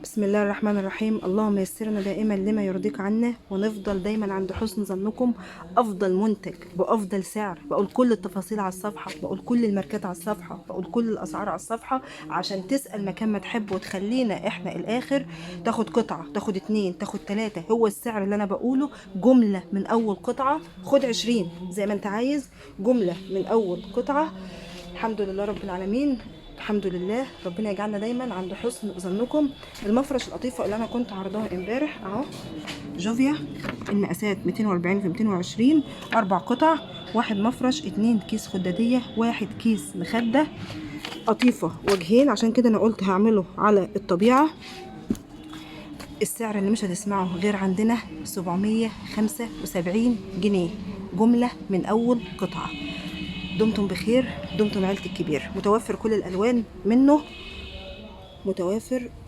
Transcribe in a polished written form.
بسم الله الرحمن الرحيم. اللهم يسرنا دائما لما يرضيك عنا، ونفضل دايما عند حسن ظنكم. افضل منتج بافضل سعر، بقول كل التفاصيل على الصفحه، بقول كل الماركات على الصفحه، بقول كل الاسعار على الصفحه، عشان تسال مكان ما تحب وتخلينا احنا الاخر تاخد قطعه، تاخد اتنين، تاخد تلاته. هو السعر اللي انا بقوله جمله من اول قطعه، خد 20 زي ما انت عايز، جمله من اول قطعه. الحمد لله رب العالمين. الحمد لله، ربنا يجعلنا دايما عند حسن ظنكم. المفرش القطيفه اللي انا كنت عرضاها امبارح اهو، جوفيا، المقاسات 240 في 220، 4 قطع، واحد مفرش، 2 كيس خداديه، واحد كيس مخده، قطيفه وجهين. عشان كده انا قلت هعمله على الطبيعه. السعر اللي مش هتسمعه غير عندنا 775 جنيه، جمله من اول قطعه. دمتم بخير، دمتم عيلة الكبير. متوفر كل الألوان منه، متوافر